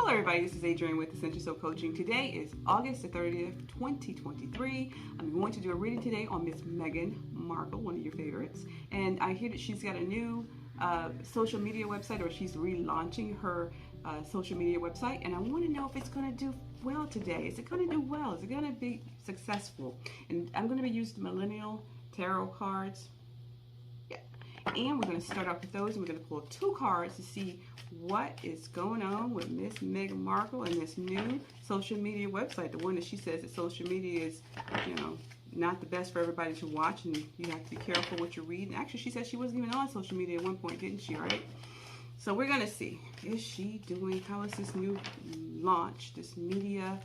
Hello everybody, this is Adrienne with Essential Soul Coaching. Today is August the 30th, 2023. I'm going to do a reading today on Miss Meghan Markle, one of your favorites. And I hear that she's got a new social media website, or she's relaunching her social media website. And I want to know if it's going to do well today. Is it going to do well? Is it going to be successful? And I'm going to be using Millennial Tarot cards. And we're going to start off with those, and we're going to pull 2 cards to see what is going on with Miss Meghan Markle and this new social media website. The one that she says that social media is, not the best for everybody to watch, and you have to be careful what you read. And actually, she said she wasn't even on social media at one point, didn't she, right? So we're going to see, is she doing, how is this new launch, this media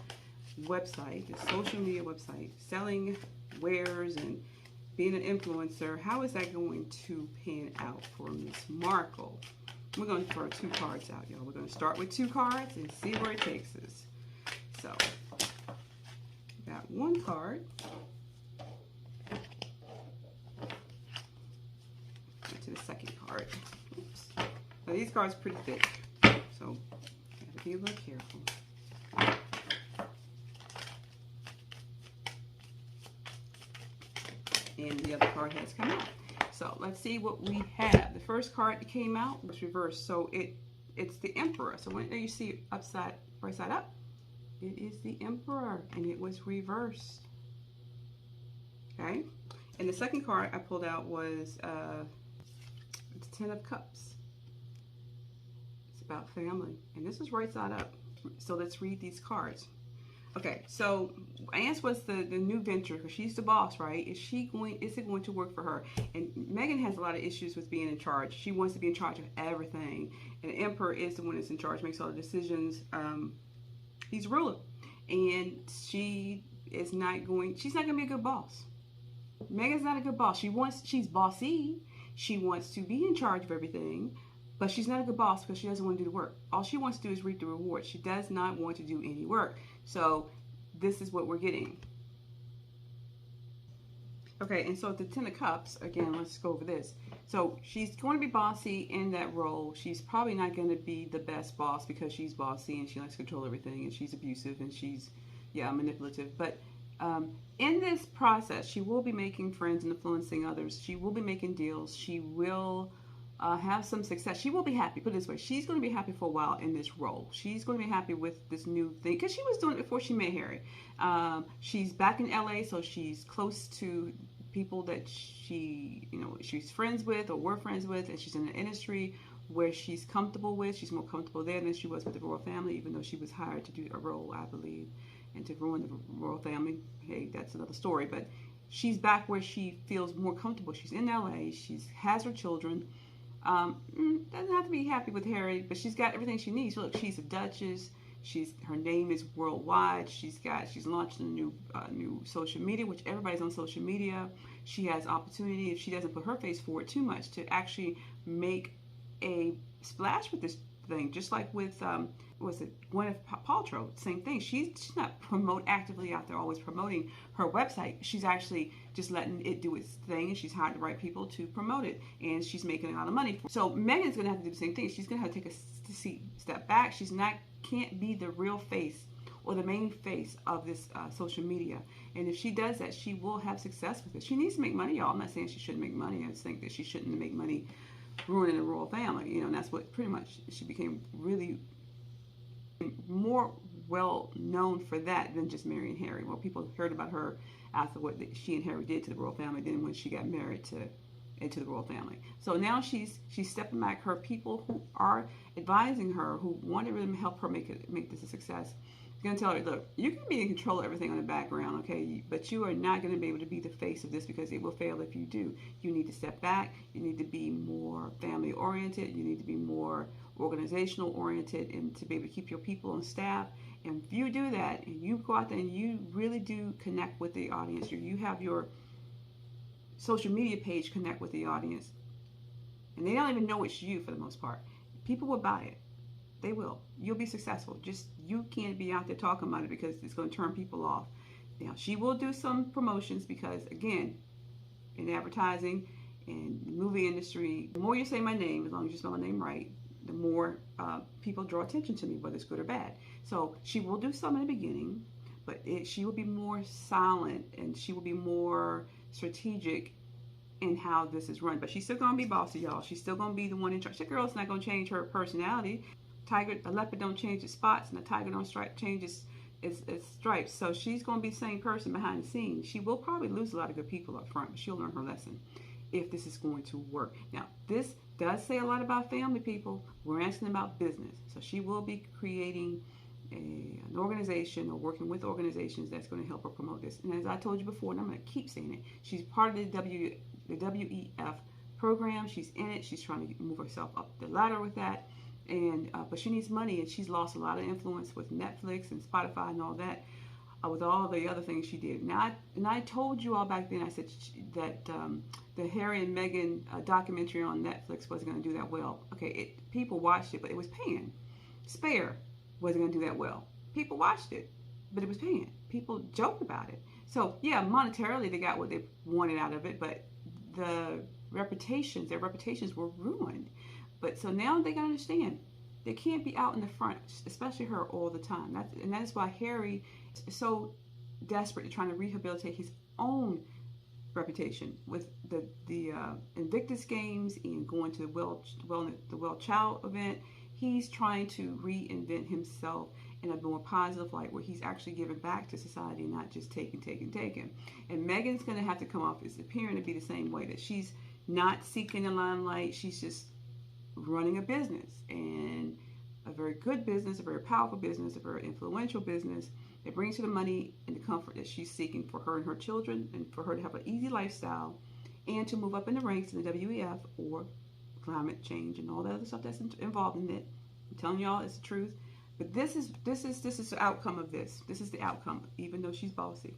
website, this social media website, selling wares and being an influencer, how is that going to pan out for Miss Markle? We're going to throw 2 cards out, y'all. We're going to start with 2 cards and see where it takes us. So, got 1 card. Go to the second card. Oops. Now, these cards are pretty thick, so you have to be a little careful. And the other card has come out. So let's see what we have. The first card that came out was reversed. So it's the Emperor. So when you see it upside, right side up, it is the Emperor, and it was reversed. Okay. And the second card I pulled out was the 10 of Cups. It's about family, and this is right side up. So let's read these cards. Okay, so Anne's was the new venture, because she's the boss, right? Is it going to work for her? And Meghan has a lot of issues with being in charge. She wants to be in charge of everything. And the Emperor is the one that's in charge, makes all the decisions. He's ruler. And she's not going to be a good boss. Meghan's not a good boss. She's bossy. She wants to be in charge of everything. But she's not a good boss because she doesn't want to do the work. All she wants to do is reap the reward. She does not want to do any work. So this is what we're getting. Okay, and so the 10 of Cups, again, let's go over this. So she's going to be bossy in that role. She's probably not going to be the best boss because she's bossy and she likes to control everything, and she's abusive and she's, manipulative. But in this process, she will be making friends and influencing others. She will be making deals. She will have some success. She will be happy. Put it this way, she's going to be happy for a while in this role. She's going to be happy with this new thing because she was doing it before she met Harry. She's back in LA, so she's close to people that she's friends with or were friends with, and she's in an industry where she's comfortable with. She's more comfortable there than she was with the royal family, even though she was hired to do a role, I believe, and to ruin the royal family. Hey, that's another story. But she's back where she feels more comfortable. She's in LA. She has her children. Doesn't have to be happy with Harry, but she's got everything she needs. Look, she's a duchess. Her name is worldwide. She's launched a new social media, which everybody's on social media. She has opportunity, if she doesn't put her face forward too much, to actually make a splash with this thing. Just like with Gwyneth Paltrow, same thing. She's not actively out there always promoting her website. She's actually just letting it do its thing, and she's hired the right people to promote it, and she's making a lot of money. So Meghan's going to have to do the same thing. She's going to have to take a step back. Can't be the real face or the main face of this social media. And if she does that, she will have success with it. She needs to make money, y'all. I'm not saying she shouldn't make money. I just think that she shouldn't make money ruining the royal family, and that's what pretty much she became really more well known for that than just marrying Harry. Well, people heard about her after what she and Harry did to the royal family, then when she got married into the royal family. So now she's stepping back. Her people who are advising her, who want to really help her make this a success, going to tell her, look, you can be in control of everything on the background, okay? But you are not going to be able to be the face of this because it will fail if you do. You need to step back. You need to be more family oriented. You need to be more organizational oriented, and to be able to keep your people on staff. And if you do that, and you go out there and you really do connect with the audience, you have your social media page connect with the audience, and they don't even know it's you for the most part, people will buy it. They will. You'll be successful. Just you can't be out there talking about it because it's going to turn people off. Now, she will do some promotions because, again, in advertising and movie industry, the more you say my name, as long as you spell my name right, the more people draw attention to me, whether it's good or bad. So she will do some in the beginning, but she will be more silent and she will be more strategic in how this is run. But she's still going to be bossy, y'all. She's still going to be the one in charge. The girl's not going to change her personality. A leopard don't change its spots, and a tiger don't change its stripes. So she's going to be the same person behind the scenes. She will probably lose a lot of good people up front, but she'll learn her lesson if this is going to work. Now, this does say a lot about family, people. We're asking about business. So she will be creating an organization or working with organizations that's going to help her promote this. And as I told you before, and I'm going to keep saying it, she's part of the WEF program. She's in it. She's trying to move herself up the ladder with that. And but she needs money, and she's lost a lot of influence with Netflix and Spotify and all that, with all the other things she did. Now, I told you all back then, I said that the Harry and Meghan documentary on Netflix wasn't going to do that well. Okay, people watched it, but it was paying. Spare wasn't going to do that well. People watched it, but it was paying. People joked about it. So yeah, monetarily they got what they wanted out of it, but their reputations were ruined. But so now they got to understand they can't be out in the front, especially her, all the time. That is why Harry is so desperate to trying to rehabilitate his own reputation with the Invictus Games and going to the Well Child event. He's trying to reinvent himself in a more positive light, where he's actually giving back to society, not just taking. And Meghan's going to have to come off as appearing to be the same way, that she's not seeking the limelight. She's just running a business, and a very good business, a very powerful business, a very influential business that brings her the money and the comfort that she's seeking for her and her children, and for her to have an easy lifestyle and to move up in the ranks in the WEF or climate change and all the other stuff that's involved in it. I'm telling y'all, it's the truth. But this is the outcome of this. This is the outcome, even though she's bossy.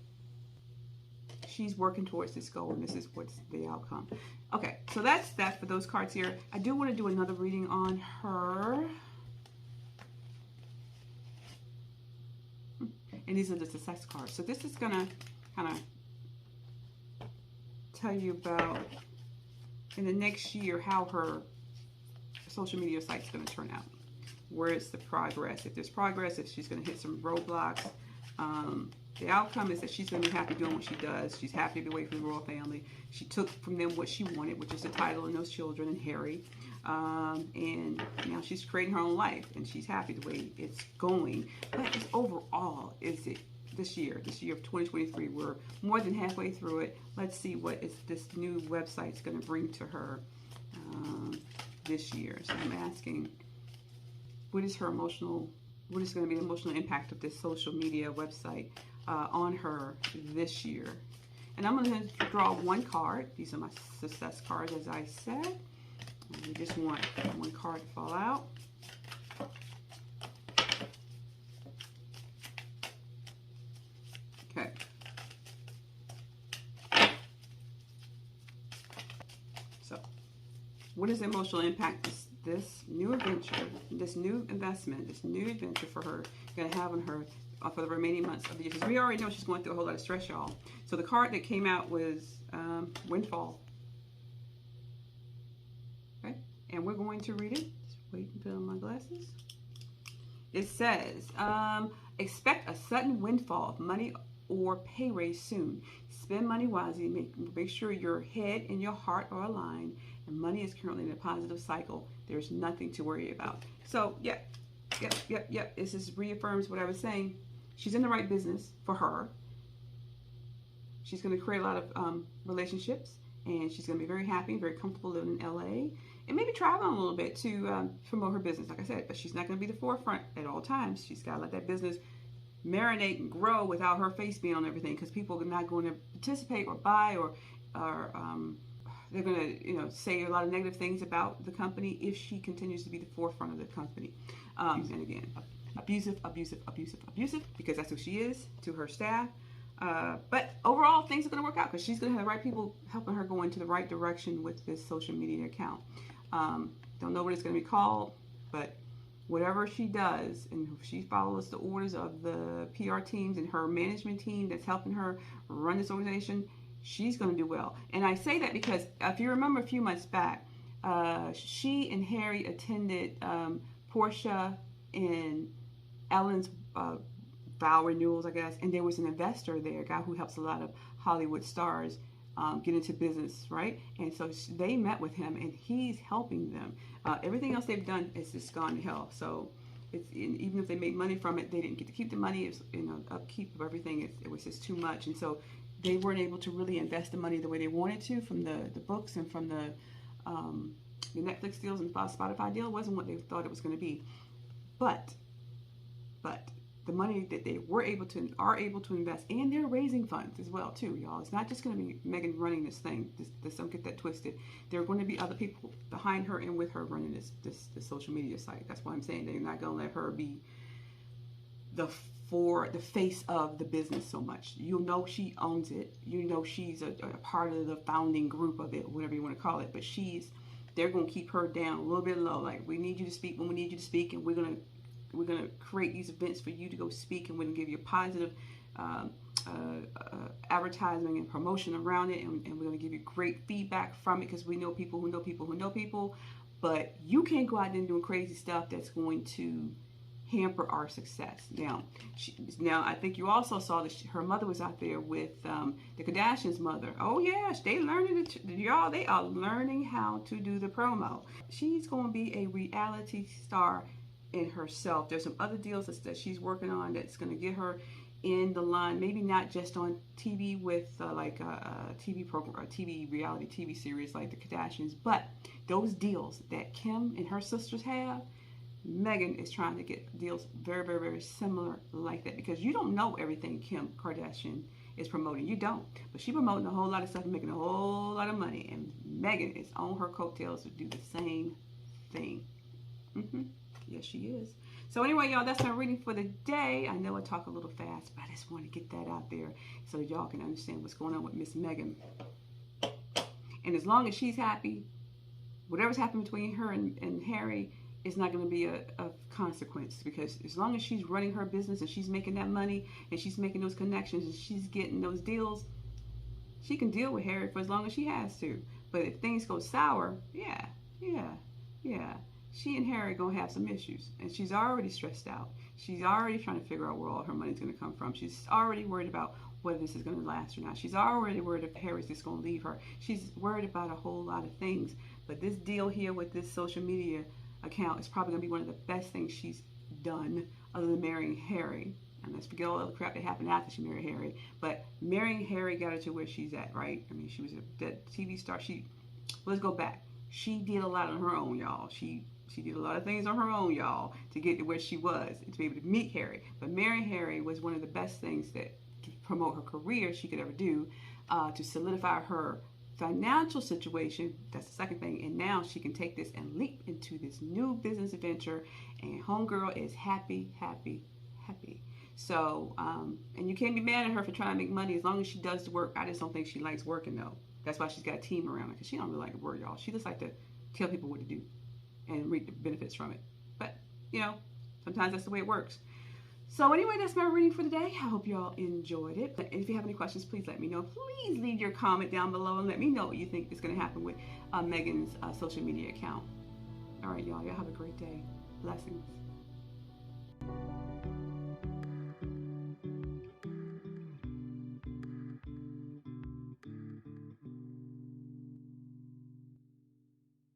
She's working towards this goal, and this is what's the outcome. Okay, so that's that for those cards here. I do want to do another reading on her. And these are the success cards. So this is going to kind of tell you about, in the next year, how her social media site's going to turn out. Where is the progress? If there's progress, if she's going to hit some roadblocks. The outcome is that she's going to be happy doing what she does. She's happy to be away from the royal family. She took from them what she wanted, which is the title and those children and Harry. And now she's creating her own life, and she's happy the way it's going. But just overall, is it this year of 2023, we're more than halfway through it. Let's see what this new website's going to bring to her this year. So I'm asking, what is going to be the emotional impact of this social media website on her this year? And I'm going to draw one card. These are my success cards, as I said. And we just want one card to fall out. Okay. So, what is the emotional impact this new adventure, this new investment, this new adventure for her going to have on her for the remaining months of the year? Because we already know she's going through a whole lot of stress, y'all. So the card that came out was Windfall. Okay, and we're going to read it. Just wait until my glasses. It says, expect a sudden windfall of money or pay raise soon. Spend money wisely. Make sure your head and your heart are aligned. And money is currently in a positive cycle. There's nothing to worry about. So, yep. This just reaffirms what I was saying. She's in the right business for her. She's going to create a lot of relationships, and she's going to be very happy, very comfortable living in LA, and maybe traveling a little bit to promote her business, like I said. But she's not going to be the forefront at all times. She's got to let that business marinate and grow without her face being on everything, because people are not going to participate or buy or they're going to, say a lot of negative things about the company if she continues to be the forefront of the company. And again, abusive, because that's who she is to her staff. But overall, things are going to work out, because she's going to have the right people helping her go into the right direction with this social media account. Don't know what it's going to be called, but whatever she does, and if she follows the orders of the PR teams and her management team that's helping her run this organization, she's going to do well. And I say that because if you remember a few months back, She and Harry attended Portia and Ellen's vow renewals, I guess, and there was an investor there, a guy who helps a lot of Hollywood stars get into business, right? And so they met with him, and he's helping them. Everything else they've done is just gone to hell. So even if they made money from it, they didn't get to keep the money. It was, upkeep of everything. It was just too much, and so they weren't able to really invest the money the way they wanted to from the books and from the Netflix deals and Spotify deal. It wasn't what they thought it was going to be, but the money that they are able to invest, and they're raising funds as well too, y'all. It's not just going to be Meghan running this thing. Don't get that twisted. There are going to be other people behind her and with her running this social media site. That's why I'm saying they're not going to let her be the face of the business so much. You know she owns it. You know she's a part of the founding group of it, whatever you want to call it. But they're going to keep her down a little bit low. Like, we need you to speak when we need you to speak, and we're going to create these events for you to go speak, and we're going to give you positive advertising and promotion around it, and we're going to give you great feedback from it, because we know people who know people who know people. But you can't go out there and doing crazy stuff that's going to hamper our success. Now I think you also saw that her mother was out there with the Kardashians' mother. Oh yes, they learning it, y'all. They are learning how to do the promo. She's going to be a reality star in herself. There's some other deals that she's working on that's going to get her in the line. Maybe not just on TV with like a TV program or TV reality TV series like the Kardashians, but those deals that Kim and her sisters have, Meghan is trying to get deals very, very, very similar like that, because you don't know everything Kim Kardashian is promoting. You don't. But she's promoting a whole lot of stuff and making a whole lot of money. And Meghan is on her coattails to do the same thing. Yes, she is. So anyway, y'all, that's my reading for the day. I know I talk a little fast, but I just want to get that out there so y'all can understand what's going on with Miss Meghan. And as long as she's happy, whatever's happened between her and Harry is not going to be a consequence, because as long as she's running her business and she's making that money and she's making those connections and she's getting those deals, she can deal with Harry for as long as she has to. But if things go sour, yeah, she and Harry are going to have some issues. And she's already stressed out. She's already trying to figure out where all her money's going to come from. She's already worried about whether this is going to last or not. She's already worried if Harry's just going to leave her. She's worried about a whole lot of things. But this deal here with this social media account is probably going to be one of the best things she's done, other than marrying Harry. And let's forget all the crap that happened after she married Harry. But marrying Harry got her to where she's at, right? I mean, she was that TV star. Let's go back. She did a lot on her own, y'all. She did a lot of things on her own, y'all, to get to where she was and to be able to meet Harry. But marrying Harry was one of the best things to promote her career she could ever do, to solidify her financial situation. That's the second thing. And now she can take this and leap into this new business adventure, and homegirl is happy. So, and you can't be mad at her for trying to make money as long as she does the work. I just don't think she likes working, though. That's why she's got a team around her, because she don't really like to work, y'all. She just like to tell people what to do and reap the benefits from it. But, sometimes that's the way it works. So anyway, that's my reading for today. I hope y'all enjoyed it. And if you have any questions, please let me know. Please leave your comment down below and let me know what you think is going to happen with Meghan's social media account. All right, y'all. Y'all have a great day. Blessings.